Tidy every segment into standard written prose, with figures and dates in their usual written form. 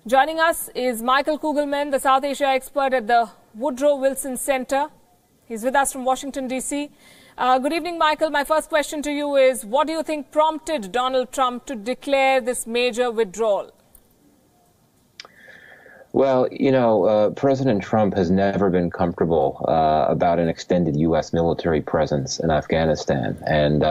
Joining us is Michael Kugelman, the South Asia expert at the Woodrow Wilson Center. He's with us from Washington, D.C. Good evening, Michael. My first question to you is, what do you think prompted Donald Trump to declare this major withdrawal? Well, President Trump has never been comfortable about an extended U.S. military presence in Afghanistan. And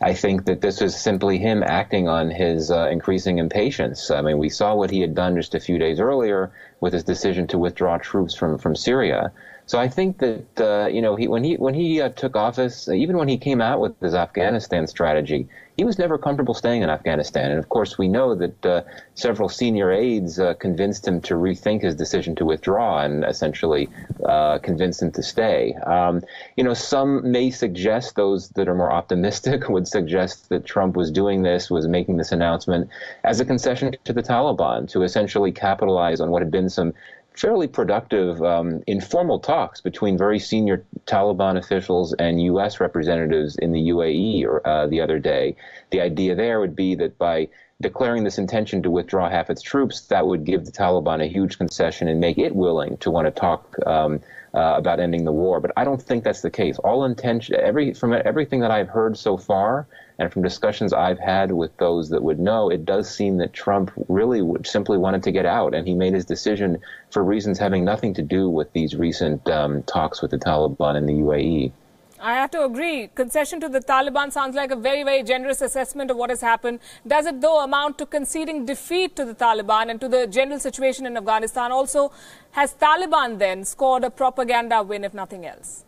I think that this is simply him acting on his increasing impatience. I mean, we saw what he had done just a few days earlier with his decision to withdraw troops from Syria. So I think that, when he took office, even when he came out with his Afghanistan strategy, he was never comfortable staying in Afghanistan. And of course, we know that several senior aides convinced him to rethink his decision to withdraw and essentially convinced him to stay. Some may suggest, those that are more optimistic would suggest that Trump was making this announcement as a concession to the Taliban to essentially capitalize on what had been some fairly productive informal talks between very senior Taliban officials and U.S. representatives in the UAE the other day. The idea there would be that by declaring this intention to withdraw half its troops, that would give the Taliban a huge concession and make it willing to want to talk about ending the war. But I don't think that's the case. From everything that I've heard so far, and from discussions I've had with those that would know, it does seem that Trump really simply wanted to get out, and he made his decision for reasons having nothing to do with these recent talks with the Taliban in the UAE. I have to agree. Concession to the Taliban sounds like a very, very generous assessment of what has happened. Does it, though, amount to conceding defeat to the Taliban and to the general situation in Afghanistan? Also, has Taliban then scored a propaganda win, if nothing else?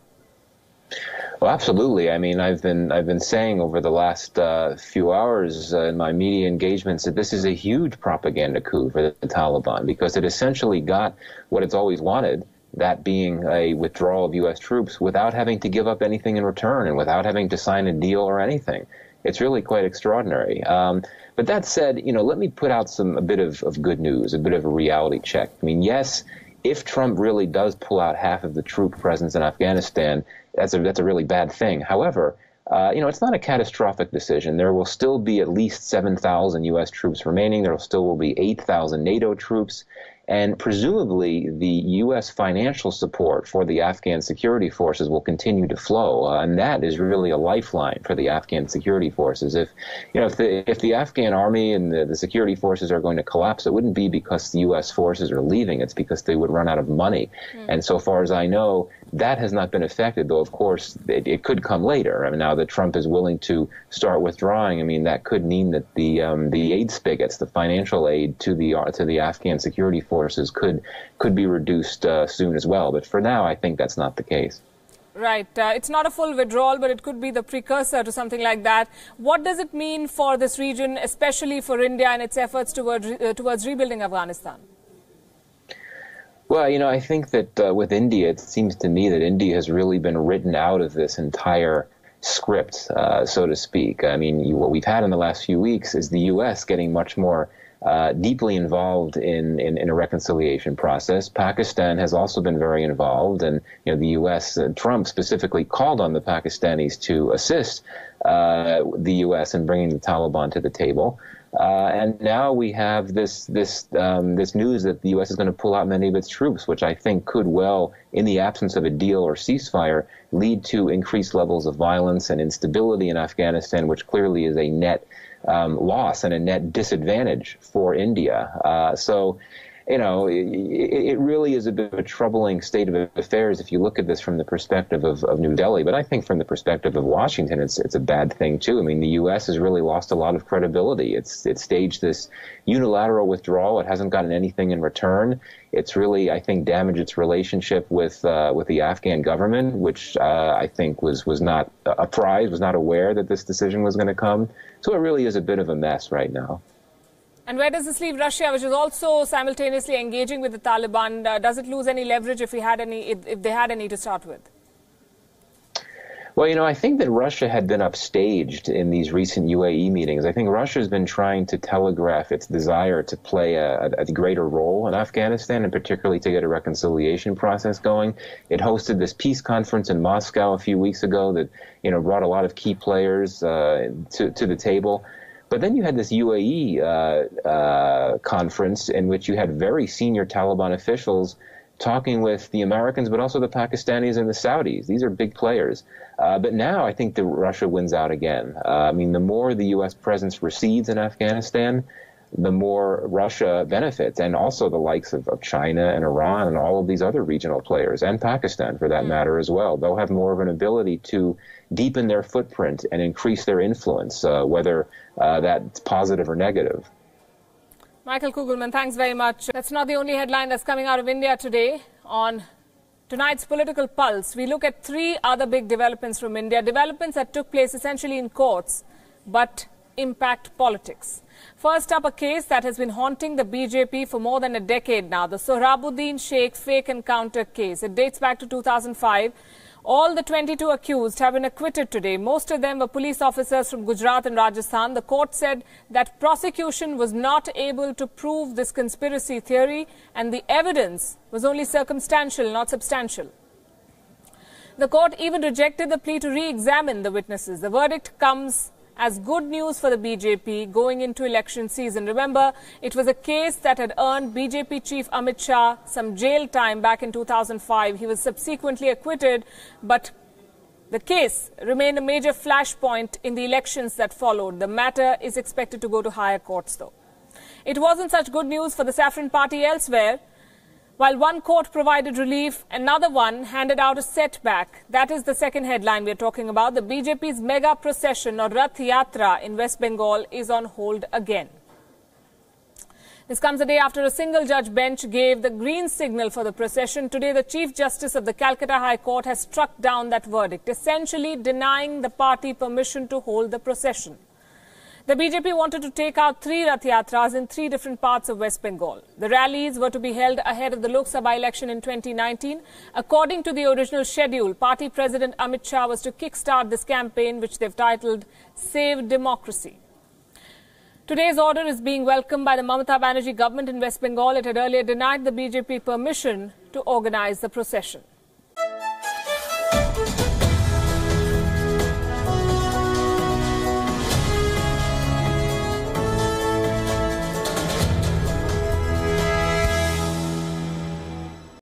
Well, absolutely. I mean, I've been saying over the last few hours in my media engagements that this is a huge propaganda coup for the Taliban, because it essentially got what it's always wanted, that being a withdrawal of U.S. troops without having to give up anything in return and without having to sign a deal or anything. It's really quite extraordinary. But that said, let me put out a bit of good news, a bit of a reality check. I mean, yes, if Trump really does pull out half of the troop presence in Afghanistan, that's a really bad thing. However, it's not a catastrophic decision. There will still be at least 7,000 U.S. troops remaining. There will be 8,000 NATO troops. And presumably, the U.S. financial support for the Afghan security forces will continue to flow, and that is really a lifeline for the Afghan security forces. If the Afghan army and the security forces are going to collapse, it wouldn't be because the U.S. forces are leaving. It's because they would run out of money. And so far as I know, that has not been affected, though, of course, it could come later. I mean, now that Trump is willing to start withdrawing, I mean, that could mean that the aid spigots, the financial aid to the Afghan security forces could be reduced soon as well. But for now, I think that's not the case. Right. It's not a full withdrawal, but it could be the precursor to something like that. What does it mean for this region, especially for India and its efforts towards rebuilding Afghanistan? Well, I think that with India, it seems to me that India has really been written out of this entire script, so to speak. I mean, what we've had in the last few weeks is the U.S. getting much more deeply involved in a reconciliation process. Pakistan has also been very involved, and the U.S. Trump specifically called on the Pakistanis to assist the U.S. in bringing the Taliban to the table. And now we have this news that the U.S. is going to pull out many of its troops, which I think could well, in the absence of a deal or ceasefire, lead to increased levels of violence and instability in Afghanistan, which clearly is a net loss and a net disadvantage for India. So, it really is a bit of a troubling state of affairs if you look at this from the perspective of New Delhi. But I think from the perspective of Washington, it's a bad thing, too. I mean, the U.S. has really lost a lot of credibility. It's staged this unilateral withdrawal. It hasn't gotten anything in return. It's really, I think, damaged its relationship with the Afghan government, which I think was not apprised, was not aware that this decision was going to come. So it really is a bit of a mess right now. And where does this leave Russia, which is also simultaneously engaging with the Taliban? Does it lose any leverage if they had any to start with? Well, I think that Russia had been upstaged in these recent UAE meetings. I think Russia has been trying to telegraph its desire to play a greater role in Afghanistan, and particularly to get a reconciliation process going. It hosted this peace conference in Moscow a few weeks ago that, brought a lot of key players to the table. But then you had this UAE conference in which you had very senior Taliban officials talking with the Americans, but also the Pakistanis and the Saudis. These are big players. But now I think that Russia wins out again. I mean, the more the U.S. presence recedes in Afghanistan, the more Russia benefits, and also the likes of China and Iran and all of these other regional players, and Pakistan for that matter as well. They'll have more of an ability to deepen their footprint and increase their influence, whether that's positive or negative. Michael Kugelman, thanks very much. That's not the only headline that's coming out of India today. On tonight's Political Pulse, we look at three other big developments from India, developments that took place essentially in courts, but impact politics. First up, a case that has been haunting the BJP for more than a decade now, the Sohrabuddin Sheikh fake encounter case. It dates back to 2005. All the 22 accused have been acquitted today. Most of them were police officers from Gujarat and Rajasthan. The court said that prosecution was not able to prove this conspiracy theory, and the evidence was only circumstantial, not substantial. The court even rejected the plea to re-examine the witnesses. The verdict comes as good news for the BJP going into election season. Remember, it was a case that had earned BJP chief Amit Shah some jail time back in 2005. He was subsequently acquitted, but the case remained a major flashpoint in the elections that followed. The matter is expected to go to higher courts, though. It wasn't such good news for the Saffron Party elsewhere. While one court provided relief, another one handed out a setback. That is the second headline we're talking about. The BJP's mega procession or Rath Yatra in West Bengal is on hold again. This comes a day after a single judge bench gave the green signal for the procession. Today, the Chief Justice of the Calcutta High Court has struck down that verdict, essentially denying the party permission to hold the procession. The BJP wanted to take out 3 Rath Yatras in 3 different parts of West Bengal. The rallies were to be held ahead of the Lok Sabha election in 2019. According to the original schedule, party president Amit Shah was to kickstart this campaign, which they've titled Save Democracy. Today's order is being welcomed by the Mamata Banerjee government in West Bengal. It had earlier denied the BJP permission to organize the procession.